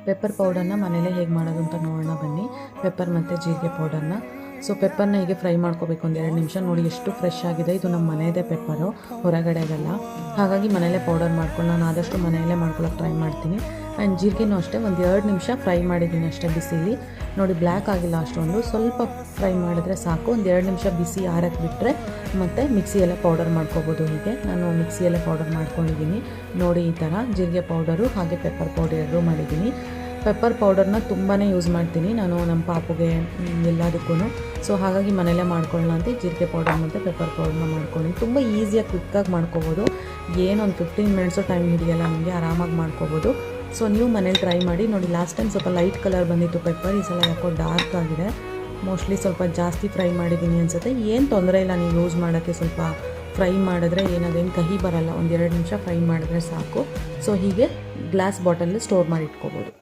Pepper ಪೌಡರ್ನ ಮನೇಲೇ ಹೇಗೆ ಮಾಡೋದು ಅಂತ ನೋಡೋಣ ಬನ್ನಿ. ಪೆಪ್ಪರ್ ಮತ್ತು ಜೀರಿಗೆ ಪೌಡರ್ನ. ಸೊ ಪೆಪ್ಪರ್ನ ಹೀಗೆ ಫ್ರೈ ಮಾಡ್ಕೋಬೇಕು 1-2 ನಿಮಿಷ. ನೋಡಿ ಎಷ್ಟು ಫ್ರೆಶ್ ಆಗಿದೆ. ಇದು ನಮ್ಮ ಮನೆಯದೇ ಪೆಪ್ಪರು, ಹೊರಗಡೆದಲ್ಲ. ಹಾಗಾಗಿ ಮನೇಲೇ ಪೌಡರ್ ಮಾಡ್ಕೊಂಡು ನಾನು ಆದಷ್ಟು ಮನೆಯಲ್ಲೇ ಮಾಡ್ಕೊಳ್ಳೋಕೆ ಟ್ರೈ ಮಾಡ್ತೀನಿ. ಆ್ಯಂಡ್ ಜೀರಿಗೆನೂ ಅಷ್ಟೇ 1-2 ನಿಮಿಷ ಫ್ರೈ ಮಾಡಿದ್ದೀನಿ ಅಷ್ಟೇ ಬಿಸಿಲಿ. ನೋಡಿ ಬ್ಲ್ಯಾಕ್ ಆಗಿಲ್ಲ ಅಷ್ಟೊಂದು, ಸ್ವಲ್ಪ ಫ್ರೈ ಮಾಡಿದ್ರೆ ಸಾಕು. 1-2 ನಿಮಿಷ ಬಿಸಿ ಆರಕ್ಕೆ ಬಿಟ್ಟರೆ ಮತ್ತು ಮಿಕ್ಸಿಯಲ್ಲೇ ಪೌಡರ್ ಮಾಡ್ಕೋಬೋದು. ಹೀಗೆ ನಾನು ಮಿಕ್ಸಿಯಲ್ಲೇ ಪೌಡರ್ ಮಾಡ್ಕೊಂಡಿದ್ದೀನಿ. ನೋಡಿ ಈ ಥರ ಜೀರಿಗೆ ಪೌಡರು ಹಾಗೆ ಪೆಪ್ಪರ್ ಪೌಡರ್ ಎರಡೂ ಮಾಡಿದ್ದೀನಿ. ಪೆಪ್ಪರ್ ಪೌಡರ್ನ ತುಂಬಾ ಯೂಸ್ ಮಾಡ್ತೀನಿ ನಾನು ನಮ್ಮ ಪಾಪುಗೆ ಎಲ್ಲದಕ್ಕೂ. ಸೊ ಹಾಗಾಗಿ ಮನೆಯಲ್ಲೇ ಮಾಡ್ಕೊಳ್ಳೋಣ ಅಂತ ಜೀರಿಗೆ ಪೌಡರ್ ಮತ್ತು ಪೆಪ್ಪರ್ ಪೌಡರ್ನ ಮಾಡ್ಕೊಂಡಿದ್ದೀನಿ. ತುಂಬ ಈಸಿಯಾಗಿ ಕ್ವಿಕ್ಕಾಗಿ ಮಾಡ್ಕೋಬೋದು. ಏನೊಂದು 15 ಮಿನಿಟ್ಸು ಟೈಮ್ ಹಿಡಿಯಲ್ಲ, ನಮಗೆ ಆರಾಮಾಗಿ ಮಾಡ್ಕೋಬೋದು. ಸೊ ನೀವು ಮನೇಲಿ ಟ್ರೈ ಮಾಡಿ. ನೋಡಿ ಲಾಸ್ಟ್ ಟೈಮ್ ಸ್ವಲ್ಪ ಲೈಟ್ ಕಲರ್ ಬಂದಿತ್ತು ಪೆಪ್ಪರ್, ಈ ಸಲ ಯಾಕೋ ಡಾರ್ಕ್ ಆಗಿದೆ. ಮೋಸ್ಟ್ಲಿ ಸ್ವಲ್ಪ ಜಾಸ್ತಿ ಫ್ರೈ ಮಾಡಿದ್ದೀನಿ ಅನಿಸುತ್ತೆ. ಏನು ತೊಂದರೆ ಇಲ್ಲ, ನೀವು ಯೂಸ್ ಮಾಡೋಕ್ಕೆ ಸ್ವಲ್ಪ ಫ್ರೈ ಮಾಡಿದ್ರೆ ಏನಾದೇನು ಕಹಿ ಬರಲ್ಲ. 1-2 ನಿಮಿಷ ಫ್ರೈ ಮಾಡಿದ್ರೆ ಸಾಕು. ಸೊ ಹೀಗೆ ಗ್ಲಾಸ್ ಬಾಟಲಲ್ಲಿ ಸ್ಟೋರ್ ಮಾಡಿ ಇಟ್ಕೋಬೋದು.